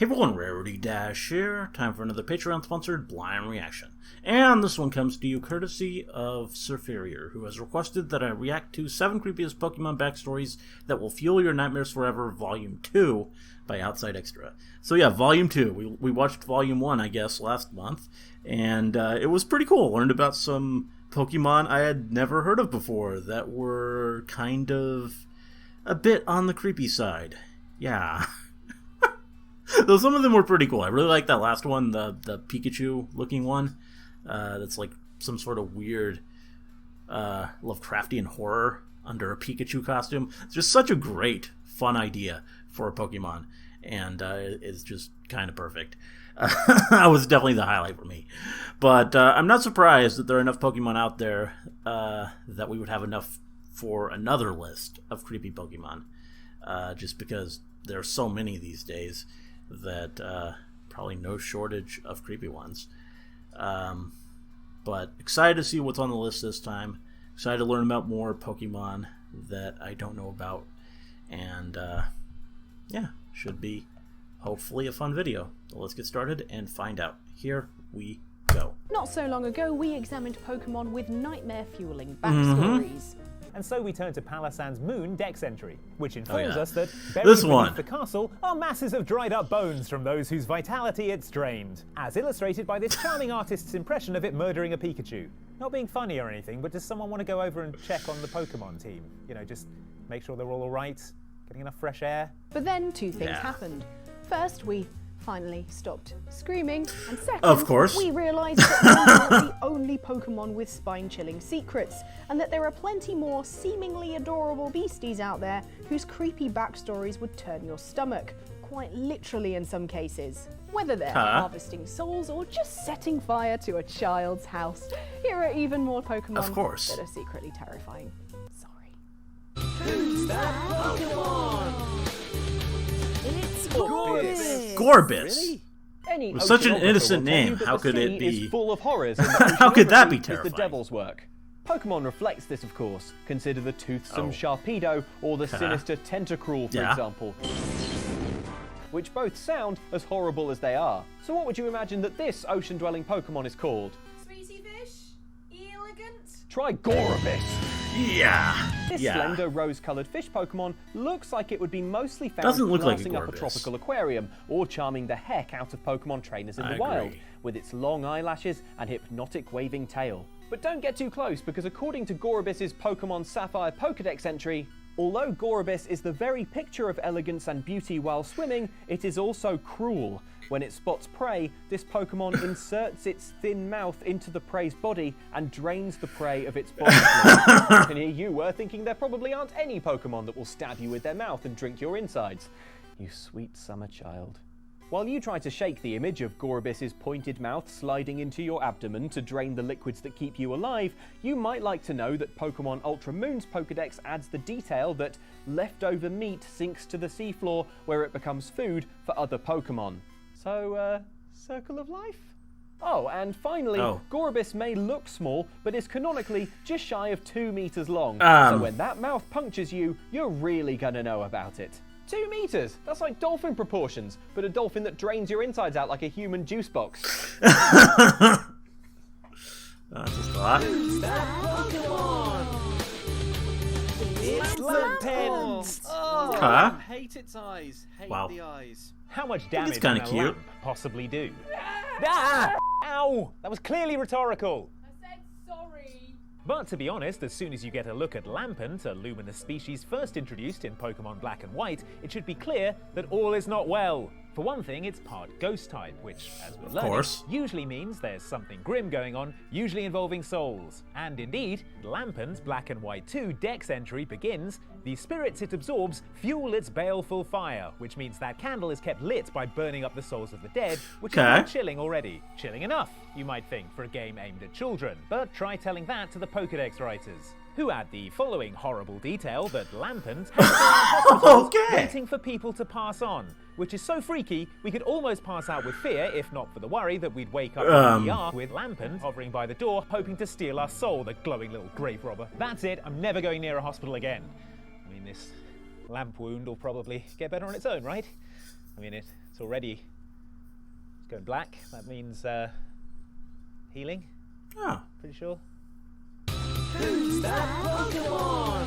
Hey everyone, Rarity Dash here. Time for another Patreon-sponsored blind reaction. And this one comes to you courtesy of Surferior, who has requested that I react to 7 Creepiest Pokemon Backstories That Will Fuel Your Nightmares Forever, Volume 2 by Outside Xtra. So yeah, Volume 2. We watched Volume 1, I guess, last month, and it was pretty cool. Learned about some Pokemon I had never heard of before that were kind of a bit on the creepy side. Yeah. Though some of them were pretty cool. I really like that last one, the Pikachu looking one. That's like some sort of weird Lovecraftian horror under a Pikachu costume. It's just such a great, fun idea for a Pokemon, and it's just kind of perfect. That was definitely the highlight for me. But I'm not surprised that there are enough Pokemon out there that we would have enough for another list of creepy Pokemon. Just because there are so many these days that probably no shortage of creepy ones. But excited to see what's on the list this time. Excited to learn about more Pokemon that I don't know about. And yeah, should be hopefully a fun video. So let's get started and find out. Here we go. Not so long ago, we examined Pokemon with nightmare-fueling backstories. And so we turn to Palossand's Moon Dex entry, which informs us that buried beneath the castle are masses of dried up bones from those whose vitality it's drained, as illustrated by this charming artist's impression of it murdering a Pikachu. Not being funny or anything, but does someone want to go over and check on the Pokemon team? You know, just make sure they're all alright, getting enough fresh air? But then two things happened. First, we finally stopped screaming, and second, of course, we realised that we are not the only Pokemon with spine-chilling secrets, and that there are plenty more seemingly adorable beasties out there whose creepy backstories would turn your stomach, quite literally in some cases. Whether they're harvesting souls or just setting fire to a child's house, here are even more Pokemon that are secretly terrifying. Sorry. Who's that Pokemon? It's Gorbis! Gorbis! Really? With such an innocent name, how could it be? Is full of horrors. How could that be terrifying? The devil's work. Pokemon reflects this, of course. Consider the toothsome Sharpedo or the sinister Tentacruel, for example. Which both sound as horrible as they are. So what would you imagine that this ocean-dwelling Pokemon is called? Sweetie fish? Elegant? Try Gorbis! Yeah. This slender rose-coloured fish Pokemon looks like it would be mostly found glassing up a tropical aquarium or charming the heck out of Pokemon trainers in the wild with its long eyelashes and hypnotic waving tail. But don't get too close, because according to Gorbis's Pokemon Sapphire Pokedex entry, although Gorbis is the very picture of elegance and beauty while swimming, it is also cruel. When it spots prey, this Pokemon inserts its thin mouth into the prey's body and drains the prey of its body fluid. And here you were thinking there probably aren't any Pokemon that will stab you with their mouth and drink your insides. You sweet summer child. While you try to shake the image of Gorbis's pointed mouth sliding into your abdomen to drain the liquids that keep you alive, you might like to know that Pokemon Ultra Moon's Pokedex adds the detail that leftover meat sinks to the seafloor where it becomes food for other Pokemon. So, circle of life? Oh, and finally, Gorbis may look small, but is canonically just shy of 2 meters long. So when that mouth punctures you, you're really gonna know about it. 2 meters? That's like dolphin proportions, but a dolphin that drains your insides out like a human juice box. That's just a lot. Who's that Pokemon? It's Lampent! Oh, I hate its eyes. Hate the eyes. How much damage can a lamp possibly do? Ah! Ow! That was clearly rhetorical. I said sorry. But to be honest, as soon as you get a look at Lampent, a luminous species first introduced in Pokemon Black and White, it should be clear that all is not well. For one thing, it's part ghost type, which, as we're learning, usually means there's something grim going on, usually involving souls. And indeed, Lampent's Black and White 2 Dex entry begins, the spirits it absorbs fuel its baleful fire, which means that candle is kept lit by burning up the souls of the dead, which is not chilling already. Chilling enough, you might think, for a game aimed at children. But try telling that to the Pokedex writers, who add the following horrible detail that Lampent has been in hospitals waiting for people to pass on, which is so freaky we could almost pass out with fear if not for the worry that we'd wake up in the ER with Lampent hovering by the door hoping to steal our soul, the glowing little grave robber. That's it, I'm never going near a hospital again. I mean, this lamp wound will probably get better on its own, right? I mean, it's already Going black, that means healing. Oh. Pretty sure. Who's that Pokemon?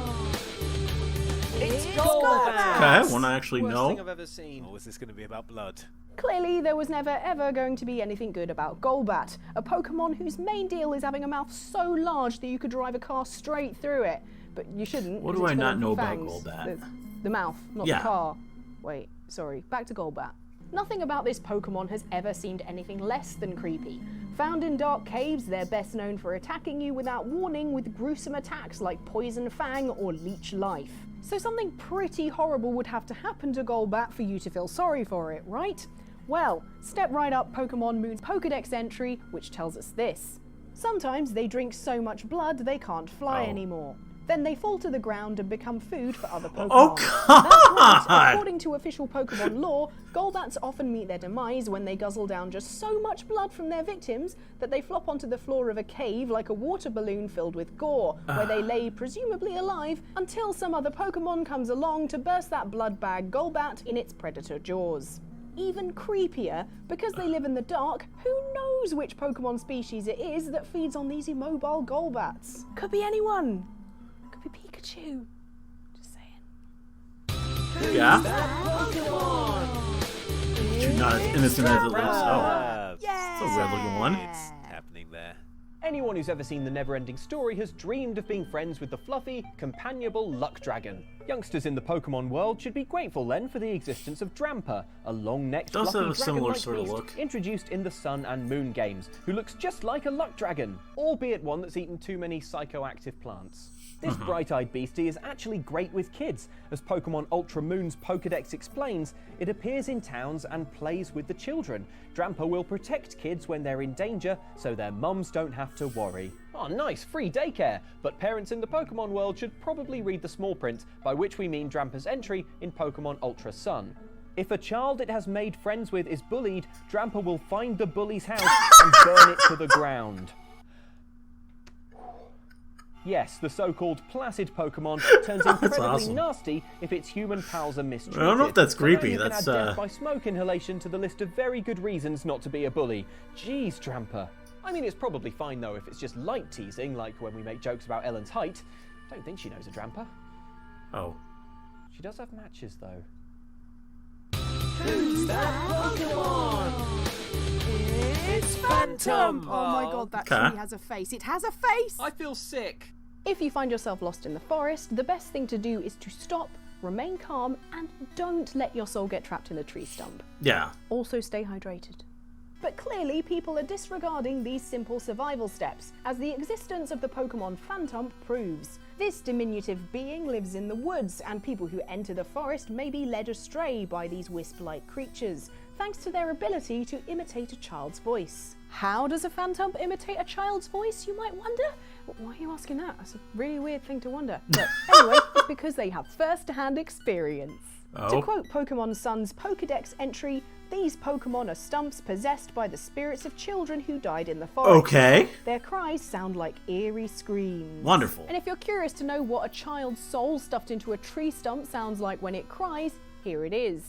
It's Golbat! Okay, one I actually Worst know. thing I've ever seen. Or was this going to be about blood? Clearly, there was never ever going to be anything good about Golbat, a Pokemon whose main deal is having a mouth so large that you could drive a car straight through it. But you shouldn't. What 'cause do it's I full not of know about fangs. Golbat? The mouth, not Yeah. the car. Wait, sorry. Back to Golbat. Nothing about this Pokemon has ever seemed anything less than creepy. Found in dark caves, they're best known for attacking you without warning with gruesome attacks like Poison Fang or Leech Life. So something pretty horrible would have to happen to Golbat for you to feel sorry for it, right? Well, step right up Pokemon Moon's Pokedex entry, which tells us this. Sometimes they drink so much blood they can't fly anymore. Then they fall to the ground and become food for other Pokemon. Oh, That's right. God! According to official Pokemon lore, Golbats often meet their demise when they guzzle down just so much blood from their victims that they flop onto the floor of a cave like a water balloon filled with gore, where they lay presumably alive until some other Pokemon comes along to burst that blood bag Golbat in its predator jaws. Even creepier, because they live in the dark, who knows which Pokemon species it is that feeds on these immobile Golbats? Could be anyone. Could be Pikachu. Just saying. Yeah? Pokemon. You're not as innocent as it looks. Oh. Yeah! It's a weird looking one. Happening there. Anyone who's ever seen The Never-Ending Story has dreamed of being friends with the fluffy, companionable Luck Dragon. Youngsters in the Pokemon world should be grateful then for the existence of Drampa, a long-necked, Does fluffy have a similar dragon-like sort of beast look. introduced in the Sun and Moon games, who looks just like a Luck Dragon, albeit one that's eaten too many psychoactive plants. This bright-eyed beastie is actually great with kids. As Pokemon Ultra Moon's Pokedex explains, it appears in towns and plays with the children. Drampa will protect kids when they're in danger, so their mums don't have to worry. Oh, nice, free daycare! But parents in the Pokemon world should probably read the small print, by which we mean Drampa's entry in Pokemon Ultra Sun. If a child it has made friends with is bullied, Drampa will find the bully's house and burn it to the ground. Yes, the so-called placid Pokemon turns incredibly awesome. nasty if its human pals are mistreated. I don't know if that's So now creepy, you can that's, add death by smoke inhalation to the list of very good reasons not to be a bully. Jeez, Drampa. I mean, it's probably fine though if it's just light teasing, like when we make jokes about Ellen's height. Don't think she knows a Drampa. Oh. She does have matches though. Who's that Pokemon? It's Phantom. Oh my god, that Okay. tree has a face. It has a face! I feel sick. If you find yourself lost in the forest, the best thing to do is to stop, remain calm, and don't let your soul get trapped in a tree stump. Yeah. Also stay hydrated. But clearly people are disregarding these simple survival steps, as the existence of the Pokemon Phantom proves. This diminutive being lives in the woods, and people who enter the forest may be led astray by these wisp-like creatures, thanks to their ability to imitate a child's voice. How does a Phantom imitate a child's voice, you might wonder? Why are you asking that? That's a really weird thing to wonder. But anyway, it's because they have first-hand experience. Oh. To quote Pokemon Sun's Pokedex entry, these Pokemon are stumps possessed by the spirits of children who died in the forest. Okay. Their cries sound like eerie screams. Wonderful. And if you're curious to know what a child's soul stuffed into a tree stump sounds like when it cries, here it is.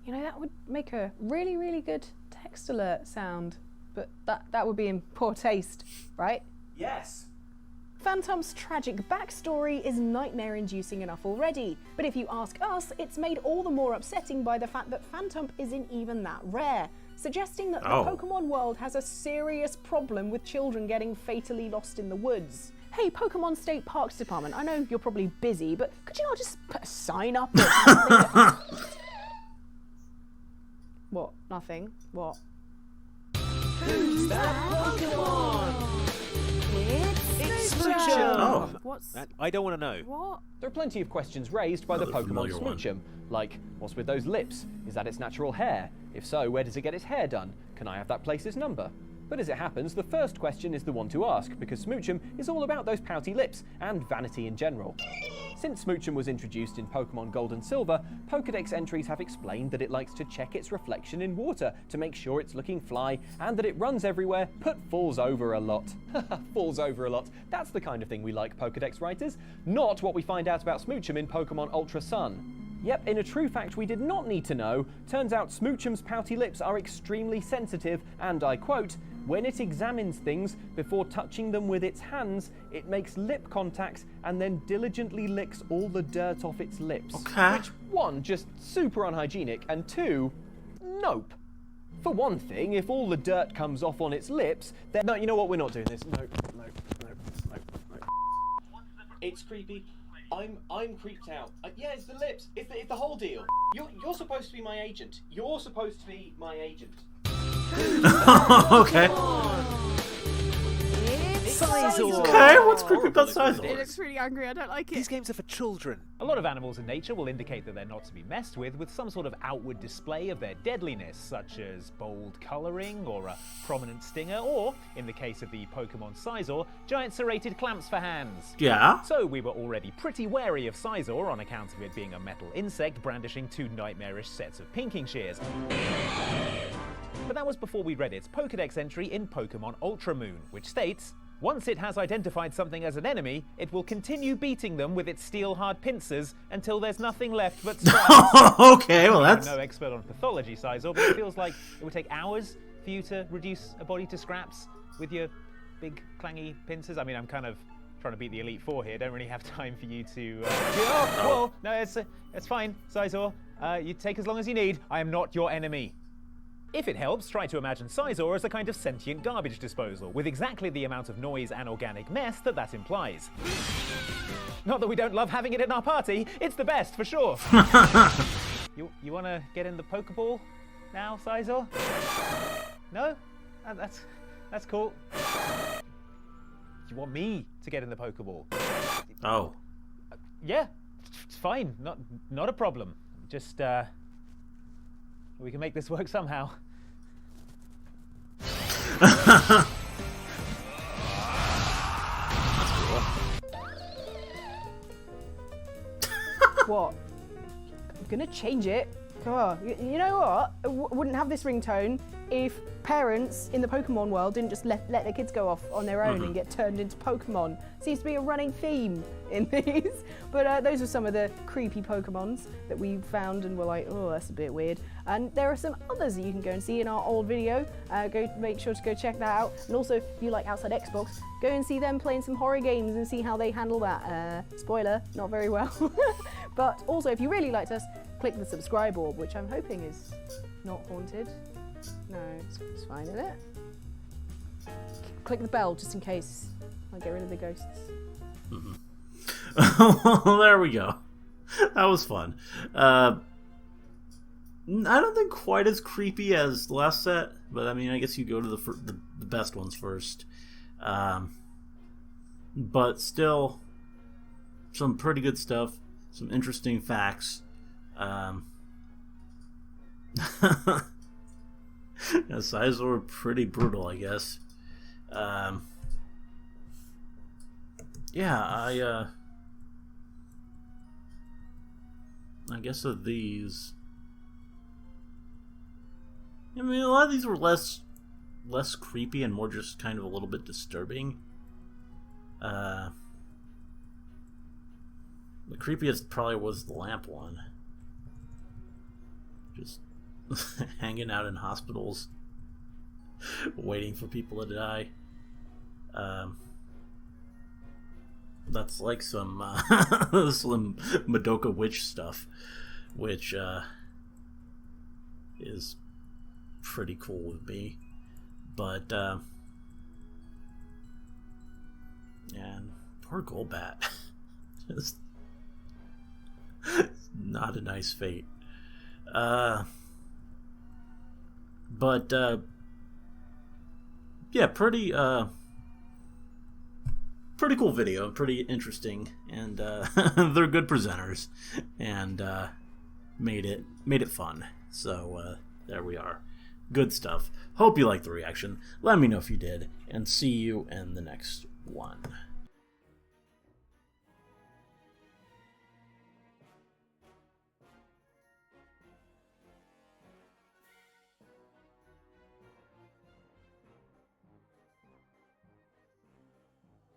You know, that would make a really, really good text alert sound, but that would be in poor taste, right? Yes. Phantom's tragic backstory is nightmare-inducing enough already, but if you ask us, it's made all the more upsetting by the fact that Phantom isn't even that rare, suggesting that the Pokemon world has a serious problem with children getting fatally lost in the woods. Hey, Pokemon State Parks Department, I know you're probably busy, but could you not just put a sign up or something? What? Nothing? What? Who's that Pokemon? It's Smoochum. Oh. What's... I don't want to know. What? There are plenty of questions raised by the Another Pokemon familiar one. Smoochum, like, what's with those lips? Is that its natural hair? If so, where does it get its hair done? Can I have that place's number? But as it happens, the first question is the one to ask, because Smoochum is all about those pouty lips, and vanity in general. Since Smoochum was introduced in Pokemon Gold and Silver, Pokedex entries have explained that it likes to check its reflection in water to make sure it's looking fly, and that it runs everywhere, but falls over a lot. Falls over a lot. That's the kind of thing we like, Pokedex writers. Not what we find out about Smoochum in Pokemon Ultra Sun. Yep, in a true fact we did not need to know, turns out Smoochum's pouty lips are extremely sensitive, and I quote, "When it examines things before touching them with its hands, it makes lip contacts and then diligently licks all the dirt off its lips." Okay. Which, one, just super unhygienic, and two, nope. For one thing, if all the dirt comes off on its lips, then... No, you know what, we're not doing this. No. It's creepy. I'm creeped out. Yeah, it's the lips. It's the whole deal. You're supposed to be my agent. You're supposed to be my agent. Okay. Sizor. Okay, what's creepy about Sizor? It looks really angry. I don't like it. These games are for children. A lot of animals in nature will indicate that they're not to be messed with some sort of outward display of their deadliness, such as bold colouring or a prominent stinger, or, in the case of the Pokemon Sizor, giant serrated clamps for hands. Yeah. So we were already pretty wary of Sizor on account of it being a metal insect brandishing 2 nightmarish sets of pinking shears. But that was before we read its Pokédex entry in Pokemon Ultra Moon, which states, once it has identified something as an enemy, it will continue beating them with its steel-hard pincers until there's nothing left but scraps. Okay, well that's... I'm no expert on pathology, Sizor, but it feels like it would take hours for you to reduce a body to scraps with your big, clangy pincers. I mean, I'm kind of trying to beat the Elite Four here. Don't really have time for you to... Oh, no, it's fine, Sizor. You take as long as you need. I am not your enemy. If it helps, try to imagine Sizor as a kind of sentient garbage disposal, with exactly the amount of noise and organic mess that implies. Not that we don't love having it in our party, it's the best, for sure. You want to get in the Pokeball now, Sizor? No? That's cool. You want me to get in the Pokeball? Oh. Yeah, it's fine, not a problem. Just, we can make this work somehow. What? I'm gonna change it. Oh, you know what? I wouldn't have this ringtone if parents in the Pokemon world didn't just let their kids go off on their own and get turned into Pokemon. Seems to be a running theme in these. But those are some of the creepy Pokemons that we found and were like, oh, that's a bit weird. And there are some others that you can go and see in our old video. Make sure to go check that out. And also, if you like Outside Xbox, go and see them playing some horror games and see how they handle that. Spoiler, not very well. But also, if you really liked us, click the subscribe orb, which I'm hoping is not haunted. No, it's fine, isn't it? Click the bell just in case I get rid of the ghosts. Well, there we go. That was fun. I don't think quite as creepy as the last set, but I mean, I guess you go to the best ones first. But still, some pretty good stuff. Some interesting facts. Sizor pretty brutal, I guess. Yeah, I guess of these, I mean, a lot of these were less creepy and more just kind of a little bit disturbing. The creepiest probably was the lamp one. Just hanging out in hospitals, waiting for people to die. That's like some some Madoka witch stuff, which is pretty cool with me. But and poor Golbat, just not a nice fate. But yeah, pretty cool video, pretty interesting, and they're good presenters, and made it fun. So there we are, good stuff. Hope you liked the reaction. Let me know if you did, and see you in the next one.